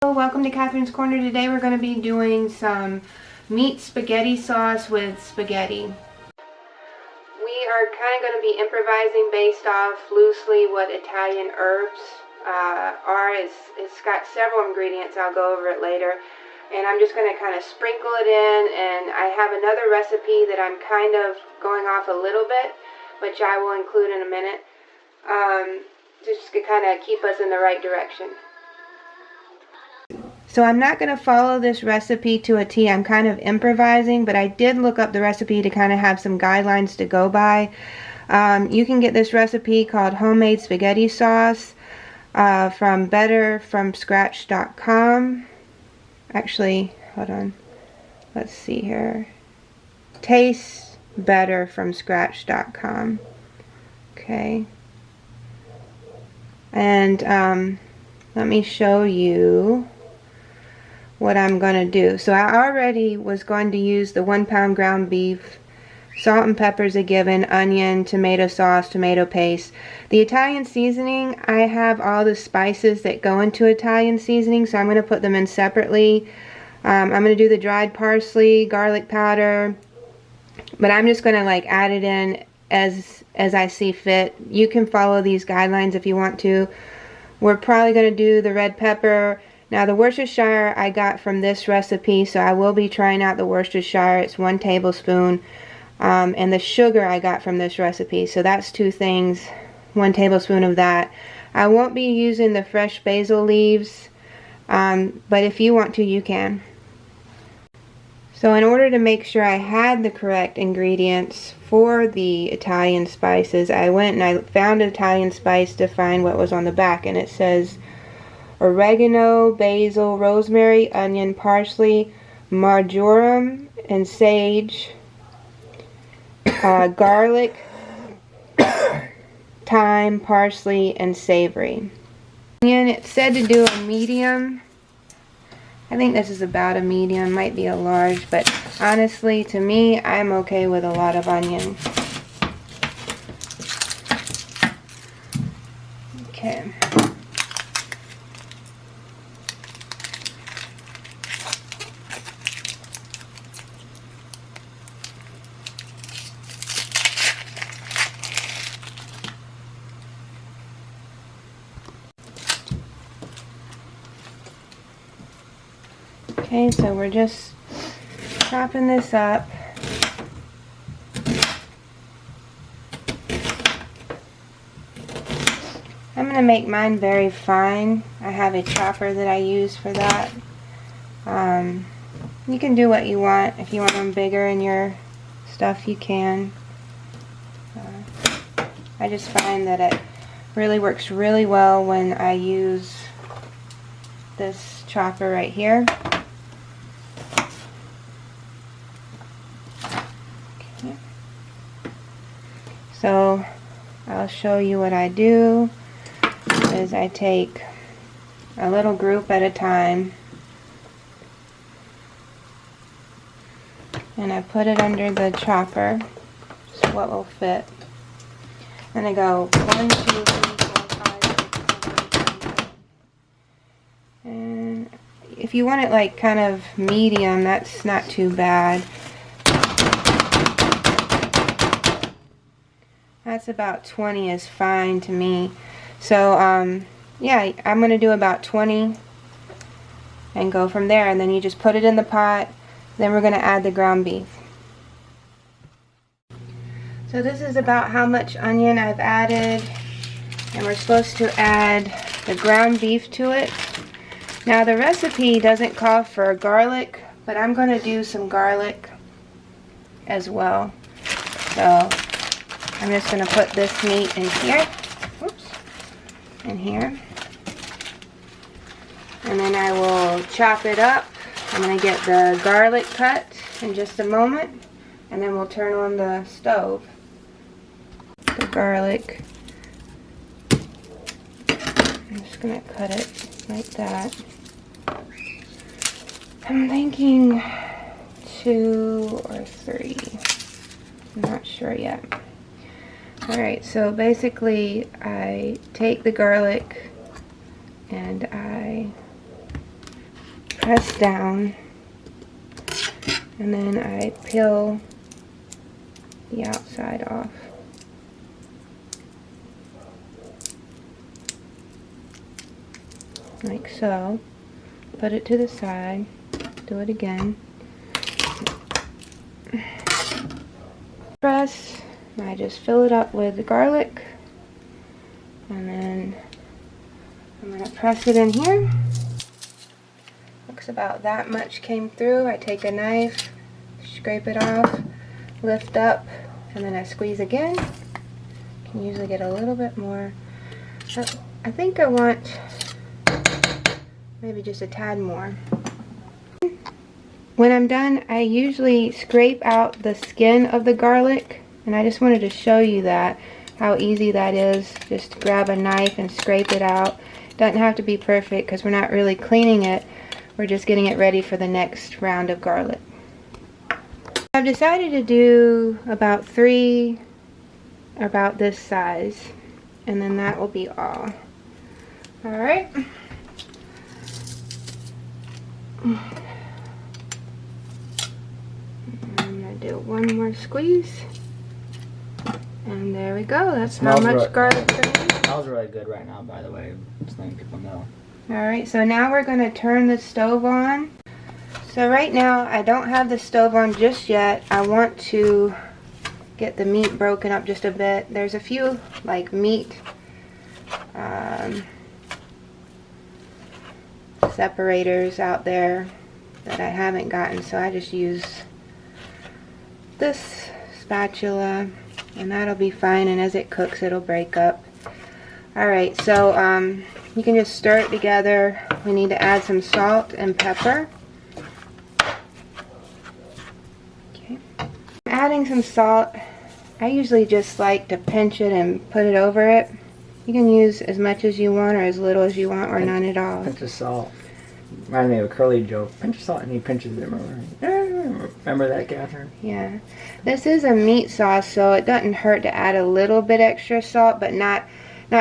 Hello, welcome to Catherine's Corner. Today we're going to be doing some meat spaghetti sauce with spaghetti. We are kind of going to be improvising based off loosely what Italian herbs are. It's got several ingredients. I'll go over it later. And I'm just going to kind of sprinkle it in, and I have another recipe that I'm kind of going off a little bit, which I will include in a minute, just to kind of keep us in the right direction. So I'm not going to follow this recipe to a T. I'm kind of improvising, but I did look up the recipe to kind of have some guidelines to go by. You can get this recipe called Homemade Spaghetti Sauce from betterfromscratch.com. Actually, hold on. Let's see here. Tastebetterfromscratch.com. Okay. And let me show you what I'm going to do. So I already was going to use the 1 pound ground beef, salt and pepper is a given, onion, tomato sauce, tomato paste. The Italian seasoning, I have all the spices that go into Italian seasoning, so I'm going to put them in separately. I'm going to do the dried parsley, garlic powder, but I'm just going to like add it in as I see fit. You can follow these guidelines if you want to. We're probably going to do the red pepper. Now the Worcestershire I got from this recipe, so I will be trying out the Worcestershire. It's 1 tablespoon. And the sugar I got from this recipe, so that's 2 things, 1 tablespoon of that. I won't be using the fresh basil leaves, but if you want to, you can. So in order to make sure I had the correct ingredients for the Italian spices, I went and I found an Italian spice to find what was on the back, and it says oregano, basil, rosemary, onion, parsley, marjoram, and sage, garlic, thyme, parsley, and savory. And it said to do a medium. I think this is about a medium, might be a large, but honestly, to me, I'm okay with a lot of onion. Okay. Okay, so we're just chopping this up. I'm going to make mine very fine. I have a chopper that I use for that. You can do what you want. If you want them bigger in your stuff, you can. I just find that it really works really well when I use this chopper right here. So I'll show you what I do is I take a little group at a time and I put it under the chopper, so what will fit. And I go 1, 2, 3, 4, 5, 6, 7, 8, 9. And if you want it like kind of medium, that's not too bad. That's about 20 is fine to me. So yeah, I'm going to do about 20 and go from there. And then you just put it in the pot. Then we're going to add the ground beef. So this is about how much onion I've added. And we're supposed to add the ground beef to it. Now the recipe doesn't call for garlic, but I'm going to do some garlic as well. So I'm just going to put this meat in here, oops, in here, and then I will chop it up. I'm going to get the garlic cut in just a moment, and then we'll turn on the stove. The garlic, I'm just going to cut it like that. I'm thinking 2 or 3, I'm not sure yet. Alright, so basically I take the garlic and I press down, and then I peel the outside off. Like so. Put it to the side. Do it again. Press. I just fill it up with the garlic. And then I'm going to press it in here. Looks about that much came through. I take a knife, scrape it off, lift up, and then I squeeze again. Can usually get a little bit more. I think I want maybe just a tad more. When I'm done, I usually scrape out the skin of the garlic, and I just wanted to show you that, how easy that is. Just grab a knife and scrape it out. Doesn't have to be perfect because we're not really cleaning it. We're just getting it ready for the next round of garlic. I've decided to do about 3 about this size, and then that will be all. Alright. I'm going to do one more squeeze. And there we go. That's how much garlic there is. It smells really good right now, by the way. Just letting people know. Alright, so now we're going to turn the stove on. So right now I don't have the stove on just yet. I want to get the meat broken up just a bit. There's a few like meat separators out there that I haven't gotten, so I just use this spatula and that'll be fine, and as it cooks it'll break up. Alright, so you can just stir it together. We need to add some salt and pepper. Okay. Adding some salt. I usually just like to pinch it and put it over it. You can use as much as you want or as little as you want, or none at all. Pinch of salt. Reminds me of a Curly joke. Pinch of salt, and he pinches it. Remember that, Catherine? Yeah. This is a meat sauce, so it doesn't hurt to add a little bit extra salt, but not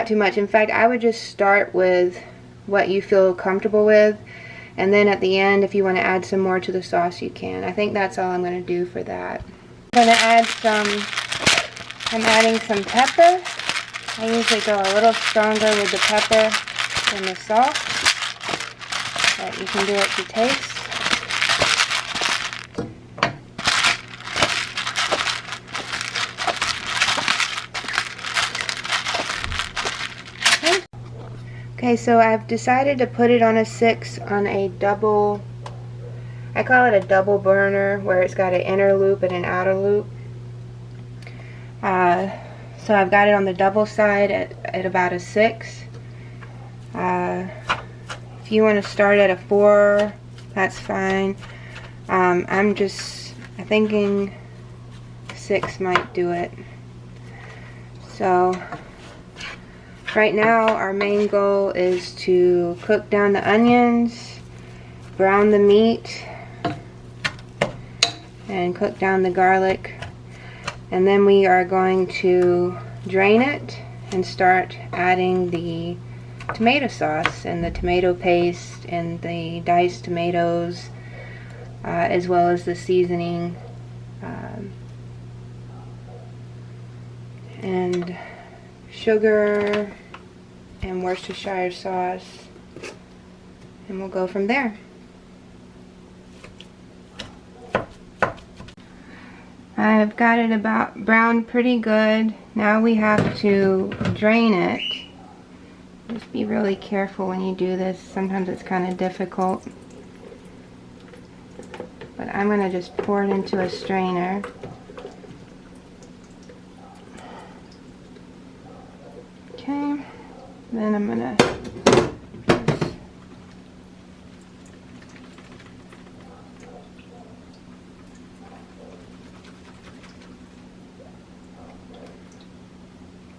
too much. In fact, I would just start with what you feel comfortable with, and then at the end, if you want to add some more to the sauce, you can. I think that's all I'm going to do for that. I'm going to add I'm adding some pepper. I usually go a little stronger with the pepper than the salt, but you can do it to taste. Okay, so I've decided to put it on a 6 on a double, I call it a double burner, where it's got an inner loop and an outer loop. So I've got it on the double side at about a 6. If you want to start at a 4, that's fine. I'm thinking 6 might do it. So right now our main goal is to cook down the onions, brown the meat, and cook down the garlic. And then we are going to drain it and start adding the tomato sauce and the tomato paste and the diced tomatoes, as well as the seasoning and sugar and Worcestershire sauce, and we'll go from there. I've got it about browned pretty good. Now we have to drain it. Just be really careful when you do this. Sometimes it's kind of difficult. But I'm going to just pour it into a strainer. Okay. Then I'm going to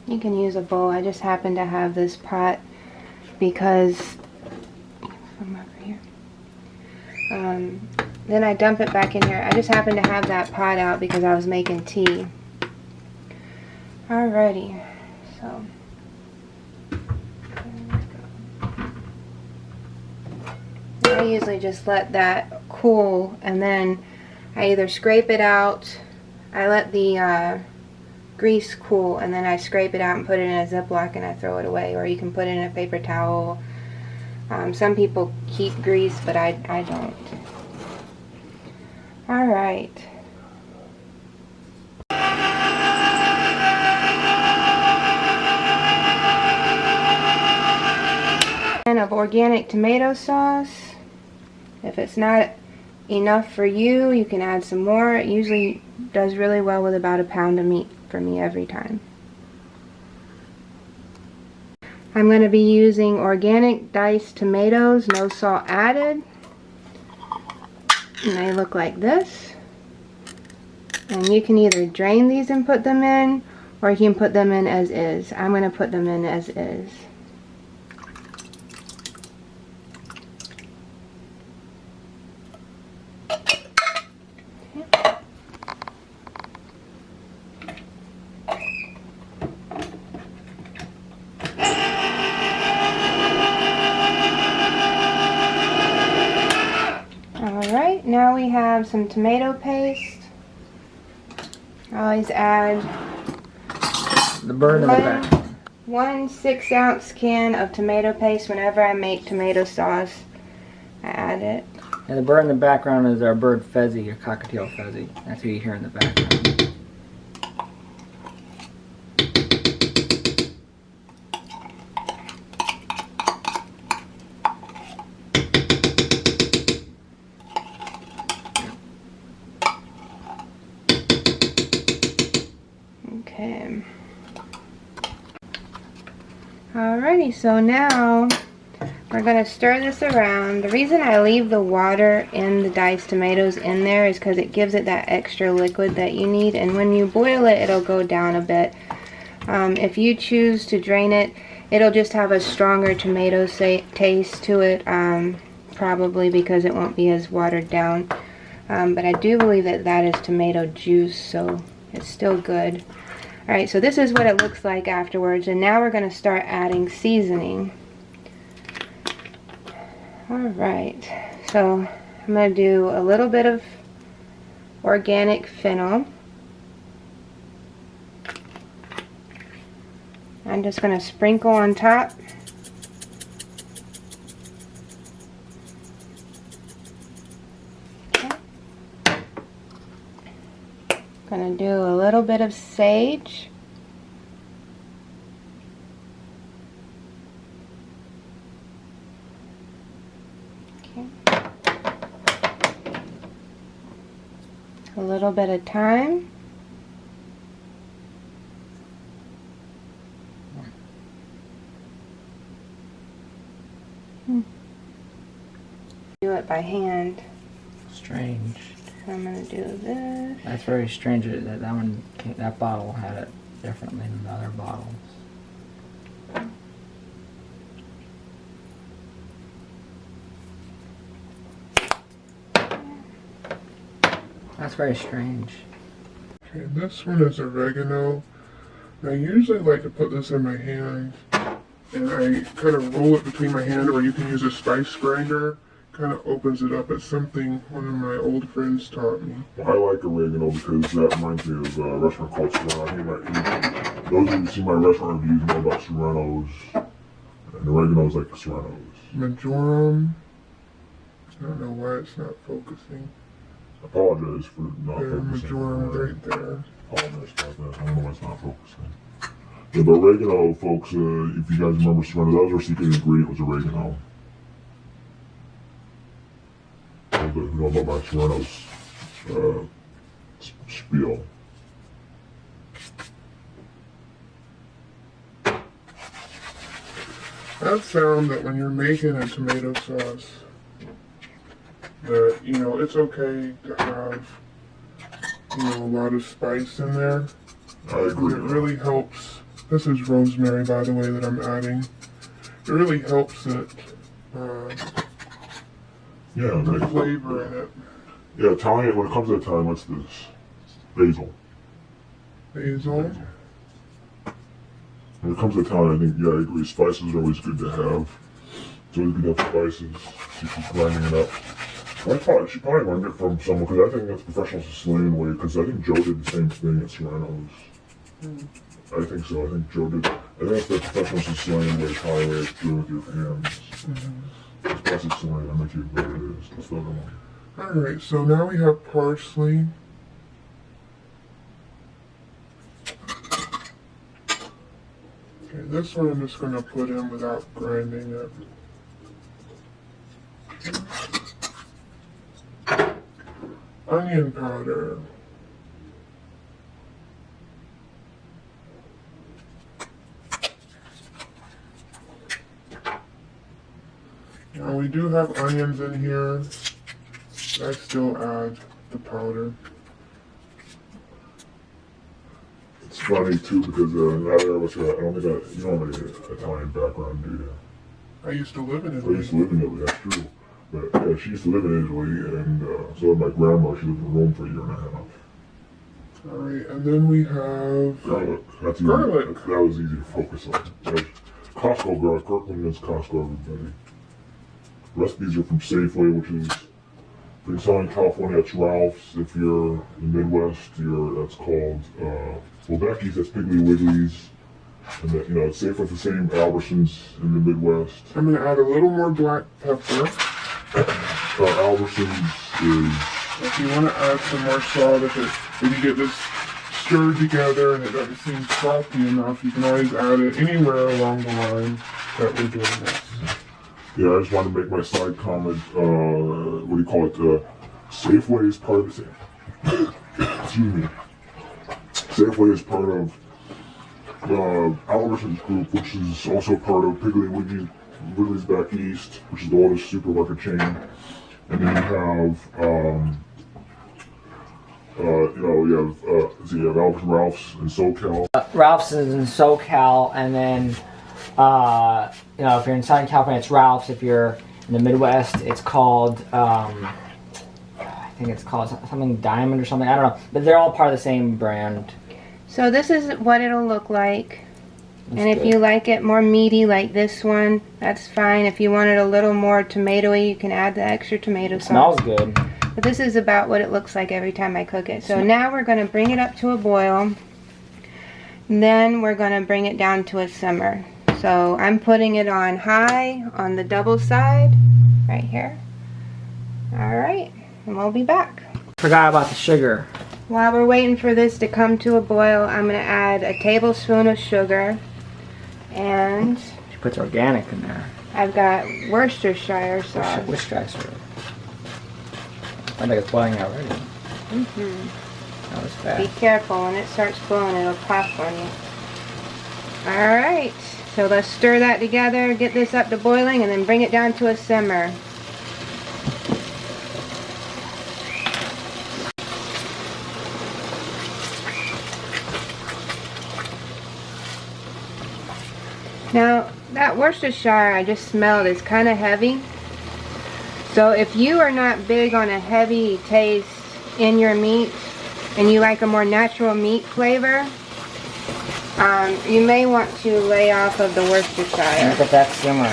you can use a bowl. I just happen to have this pot because from over here. Then I dump it back in here. I just happen to have that pot out because I was making tea. Alrighty, so there I usually just let that cool, and then I either scrape it out. I let the grease cool, and then I scrape it out and put it in a Ziploc and I throw it away. Or you can put it in a paper towel. Some people keep grease, but I don't. Alright. Of organic tomato sauce. If it's not enough for you, you can add some more. It usually does really well with about a pound of meat for me every time. I'm going to be using organic diced tomatoes, no salt added. And they look like this. And you can either drain these and put them in, or you can put them in as is. I'm going to put them in as is. Alright, now we have some tomato paste. I always add The bird in the back. 1 6-ounce can of tomato paste whenever I make tomato sauce. I add it. And the bird in the background is our bird Fezzy, or cockatiel Fezzy. That's who you hear in the background. Okay. Alrighty, so now we're going to stir this around. The reason I leave the water in the diced tomatoes in there is because it gives it that extra liquid that you need, and when you boil it, it'll go down a bit. If you choose to drain it, it'll just have a stronger tomato taste to it, probably because it won't be as watered down. But I do believe that that is tomato juice, so it's still good. Alright, so this is what it looks like afterwards, and now we're going to start adding seasoning. Alright, so I'm going to do a little bit of organic fennel. I'm just going to sprinkle on top. Going to do a little bit of sage. Okay. A little bit of thyme. Do it by hand. Strange. I'm gonna do this. That's very strange that bottle had it differently than the other bottles. That's very strange. Okay, this one is oregano. I usually like to put this in my hand, and I kind of roll it between my hand, or you can use a spice grinder. Kind of opens it up. It's something one of my old friends taught me. I like oregano because that reminds me of a restaurant called Serrano. Those of you who see my restaurant reviews know about Serranos, and oregano's like the Serranos. Majoram. I don't know why it's not focusing. I apologize for not focusing. Majoram right there. Apologize about that. I don't know why it's not focusing. Yeah, but oregano, folks, if you guys remember Serrano, that was our secret ingredient, was oregano. You know about my Serrano's spiel. I've found that when you're making a tomato sauce, that, you know, it's okay to have, you know, a lot of spice in there. I agree. It really helps. This is rosemary, by the way, that I'm adding. It really helps it. Yeah, the flavor in it. Yeah, Italian, when it comes to Italian, what's this? Basil. Basil. When it comes to Italian, I think, yeah, I agree. Spices are always good to have. So we could have spices. She's grinding it up. She probably learned it from someone, because I think that's professional Sicilian way, because I think Joe did the same thing at Serrano's. I think so. I think Joe did. I think that's the professional Sicilian way, probably way it's doing with your hands. It's classic Sicilian. I make you what it is. That's the other one. Alright, so now we have parsley. Okay, this one I'm just going to put in without grinding it. Onion powder. Now we do have onions in here. I still add the powder. It's funny too, because neither of us are. I don't think you don't have an Italian background, do you? I used to live in I Italy. used to live in Italy. That's true. But yeah, she used to live in Italy, and so did my grandma. She lived in Rome for a year and a half. Alright, and then we have Garlic. That's Garlic. Easy. That was easy to focus on. Like, Costco garlic. Kirkland is Costco, everybody. Recipes are from Safeway, which is if you're in Southern California, it's Ralph's. If you're in the Midwest, that's called well, Becky's. That's Piggly Wiggly's. And that, it's Safeway's the same. Albertsons in the Midwest. I'm going to add a little more black pepper. Albertsons is. If you want to add some more salt, if you get this stirred together and it doesn't seem salty enough, you can always add it anywhere along the line that we're doing this. Yeah, I just wanted to make my side comment. What do you call it? Safeway is part of the excuse me. Safeway is part of Albertsons Group, which is also part of Piggly Wiggly's back east, which is the oldest supermarket chain. And then you have Albertsons, Ralph's, and SoCal. Ralph's is in SoCal, and then if you're in Southern California, it's Ralph's. If you're in the Midwest, it's called I think it's called something Diamond or something. I don't know, but they're all part of the same brand. So this is what it'll look like. That's and if good. you like it more meaty like this one, that's fine. If you want it a little more tomatoey, you can add the extra tomato sauce. Smells good. But this is about what it looks like every time I cook it. So now we're going to bring it up to a boil. And then we're going to bring it down to a simmer. So I'm putting it on high on the double side right here. Alright, and we'll be back. Forgot about the sugar. While we're waiting for this to come to a boil, I'm going to add a tablespoon of sugar. And She puts organic in there. I've got Worcestershire sauce. Which guys are? I think it's boiling already. That was Be fast. careful, when it starts blowing, it'll pop on you. Alright, so let's stir that together, get this up to boiling, and then bring it down to a simmer. Now, that Worcestershire I just smelled is kind of heavy. So if you are not big on a heavy taste in your meat, and you like a more natural meat flavor, you may want to lay off of the Worcestershire. Look at that simmer.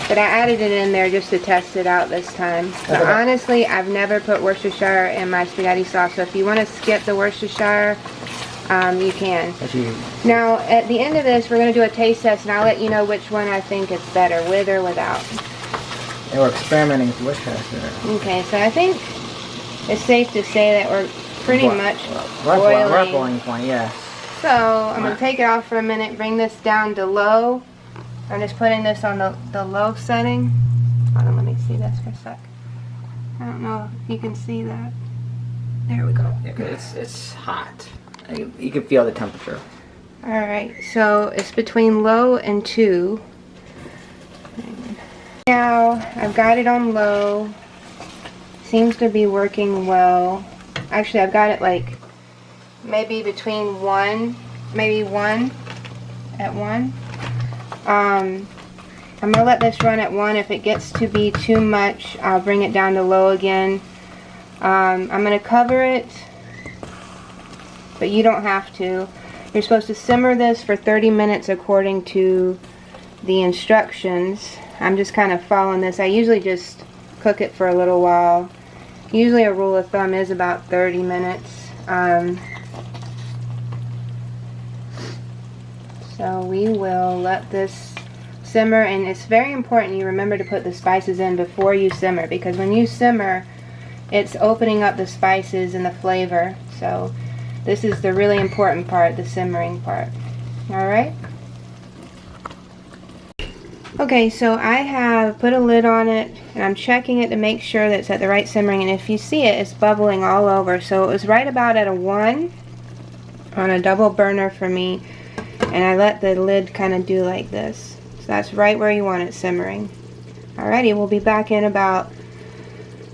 But I added it in there just to test it out this time. But honestly, I've never put Worcestershire in my spaghetti sauce, so if you want to skip the Worcestershire, you can. But you, Now, at the end of this, we're going to do a taste test, and I'll let you know which one I think is better, with or without. they were experimenting with Worcestershire. Okay, so I think it's safe to say that we're pretty much We're at boiling. boiling point, yes. So, I'm going to take it off for a minute, bring this down to low. I'm just putting this on the low setting. Hold on, let me see this for a sec. I don't know if you can see that. There we go. Yeah, 'cause it's hot. You can feel the temperature. Alright, so it's between low and 2. Now, I've got it on low. Seems to be working well. Actually, I've got it like maybe between 1, maybe 1 at 1. I'm going to let this run at 1. If it gets to be too much, I'll bring it down to low again. I'm going to cover it, but you don't have to. You're supposed to simmer this for 30 minutes according to the instructions. I'm just kind of following this. I usually just cook it for a little while. Usually a rule of thumb is about 30 minutes. So we will let this simmer, and it's very important you remember to put the spices in before you simmer, because when you simmer, it's opening up the spices and the flavor. So this is the really important part, the simmering part. Alright? Okay, so I have put a lid on it, and I'm checking it to make sure that it's at the right simmering, and if you see it, it's bubbling all over. So it was right about at a 1 on a double burner for me, and I let the lid kind of do like this. So that's right where you want it simmering. Alrighty, we'll be back in about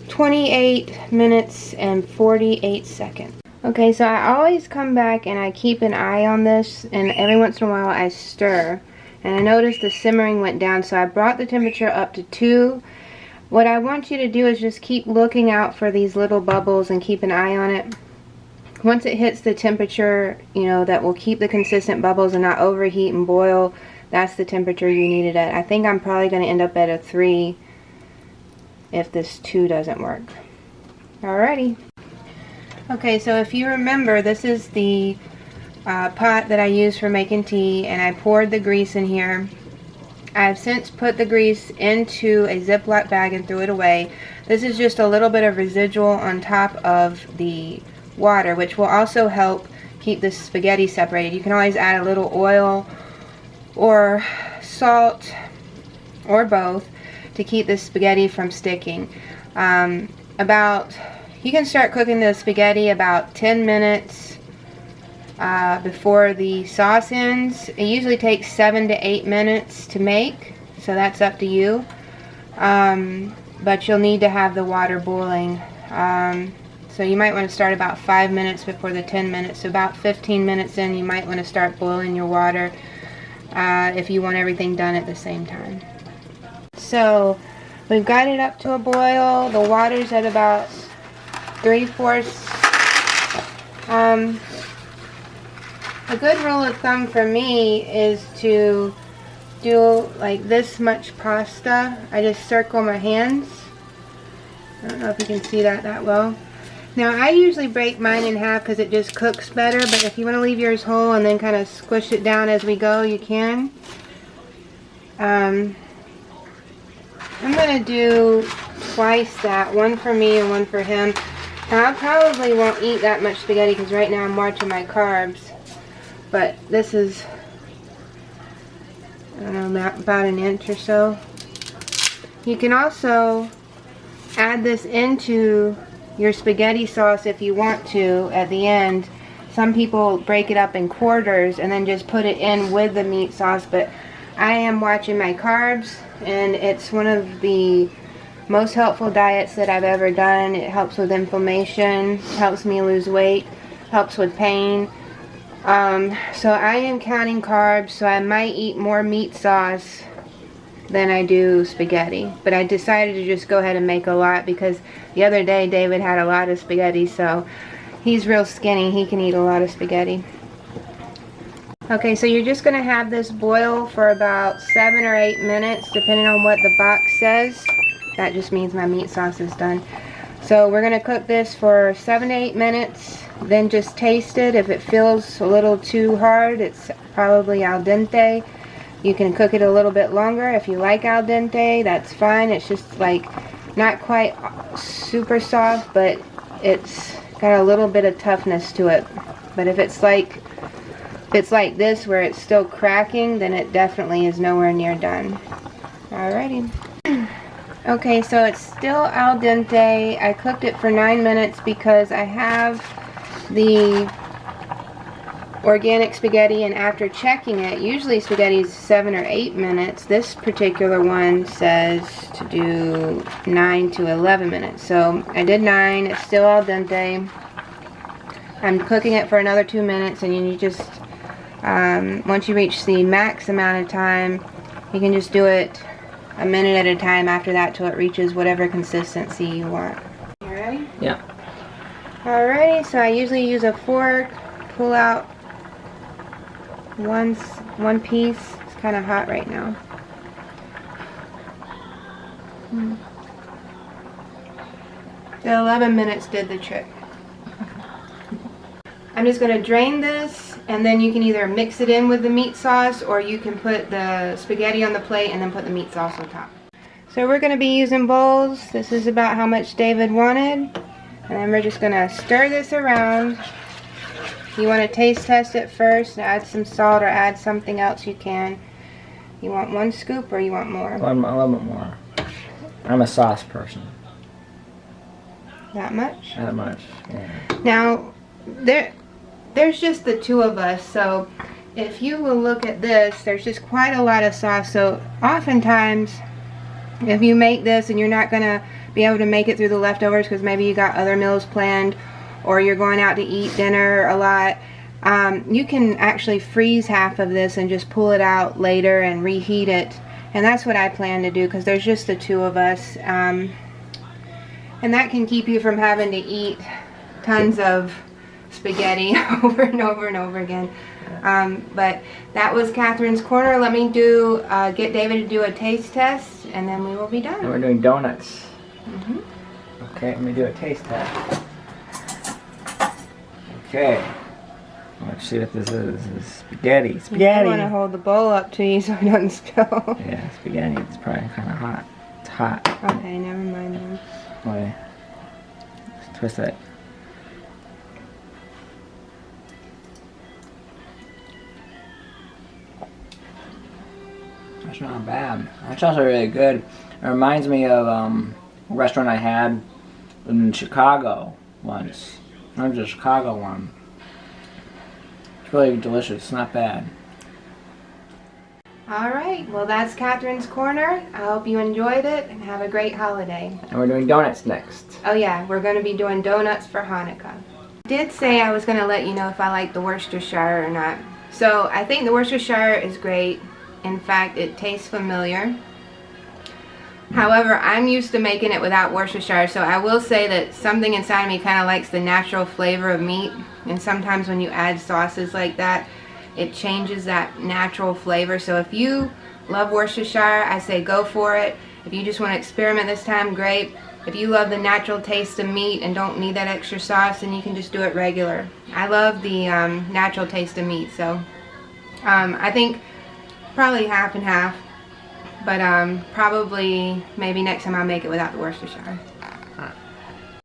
28 minutes and 48 seconds. Okay, so I always come back and I keep an eye on this, and every once in a while I stir. And I noticed the simmering went down, so I brought the temperature up to 2. What I want you to do is just keep looking out for these little bubbles and keep an eye on it. Once it hits the temperature, you know, that will keep the consistent bubbles and not overheat and boil, that's the temperature you need it at. I think I'm probably going to end up at a 3 if this 2 doesn't work. Alrighty. Okay, so if you remember, this is the pot that I use for making tea, and I poured the grease in here. I've since put the grease into a Ziploc bag and threw it away. This is just a little bit of residual on top of the water, which will also help keep the spaghetti separated. You can always add a little oil or salt or both to keep the spaghetti from sticking. You can start cooking the spaghetti about 10 minutes before the sauce ends. It usually takes 7 to 8 minutes to make, so that's up to you. But you'll need to have the water boiling. So you might want to start about 5 minutes before the 10 minutes. So about 15 minutes in, you might want to start boiling your water if you want everything done at the same time. So we've got it up to a boil. The water's at about 3/4. A good rule of thumb for me is to do like this much pasta. I just circle my hands. I don't know if you can see that well. Now I usually break mine in half because it just cooks better, but if you want to leave yours whole and then kind of squish it down as we go, you can. I'm going to do twice that, one for me and one for him. Now I probably won't eat that much spaghetti because right now I'm watching my carbs. But this is, I don't know, about an inch or so. You can also add this into your spaghetti sauce if you want to at the end. Some people break it up in quarters and then just put it in with the meat sauce, but I am watching my carbs, and it's one of the most helpful diets that I've ever done. It helps with inflammation, helps me lose weight, helps with pain. So I am counting carbs, so I might eat more meat sauce than I do spaghetti. But I decided to just go ahead and make a lot because the other day David had a lot of spaghetti, so he's real skinny. He can eat a lot of spaghetti. Okay, so you're just going to have this boil for about 7 or 8 minutes, depending on what the box says. That just means my meat sauce is done. So we're going to cook this for 7 to 8 minutes. Then just taste it. If it feels a little too hard, it's probably al dente. You can cook it a little bit longer if you like al dente. That's fine. It's just like not quite super soft, but it's got a little bit of toughness to it. But if it's like this where it's still cracking, then it definitely is nowhere near done. Alrighty. Okay, so it's still al dente. I cooked it for 9 minutes because I have the organic spaghetti, and after checking it, usually spaghetti is 7 or 8 minutes. This particular one says to do 9 to 11 minutes. So I did 9. It's still al dente. I'm cooking it for another 2 minutes, and you just once you reach the max amount of time, you can just do it a minute at a time after that till it reaches whatever consistency you want. You ready? Yeah. Alrighty, so I usually use a fork, pull out one piece. It's kind of hot right now. The 11 minutes did the trick. I'm just going to drain this, and then you can either mix it in with the meat sauce, or you can put the spaghetti on the plate and then put the meat sauce on top. So we're going to be using bowls. This is about how much David wanted. And then we're just going to stir this around. You want to taste test it first, add some salt or add something else you can. You want 1 scoop or you want more? A little bit more. I'm a sauce person. That much? That much. Yeah. Now, there's just the 2 of us, so if you will look at this, there's just quite a lot of sauce. So oftentimes, if you make this and you're not going to be able to make it through the leftovers because maybe you got other meals planned or you're going out to eat dinner a lot, you can actually freeze half of this and just pull it out later and reheat it. And that's what I plan to do because there's just the 2 of us. And that can keep you from having to eat tons of spaghetti over and over and over again. But that was Catherine's Corner. Let me get David to do a taste test, and then we will be done. And we're doing donuts. Okay, let me do a taste test. Okay. Let's see what this is. This is spaghetti. Spaghetti! I want to hold the bowl up to you so it doesn't spill. Yeah, spaghetti. It's probably kind of hot. It's hot. Okay, never mind then. Wait. Let's twist it. That's not bad. That's also really good. It reminds me of a restaurant I had in Chicago once. That was a Chicago one. It's really delicious. It's not bad. Alright, well that's Catherine's Corner. I hope you enjoyed it and have a great holiday. And we're doing donuts next. Oh yeah, we're going to be doing donuts for Hanukkah. I did say I was going to let you know if I like the Worcestershire or not. So I think the Worcestershire is great. In fact, it tastes familiar. However, I'm used to making it without Worcestershire, so I will say that something inside of me kind of likes the natural flavor of meat. And sometimes when you add sauces like that, it changes that natural flavor. So if you love Worcestershire, I say go for it. If you just want to experiment this time, great. If you love the natural taste of meat and don't need that extra sauce, then you can just do it regular. I love the natural taste of meat, so I think probably half and half. But probably maybe next time I'll make it without the Worcestershire.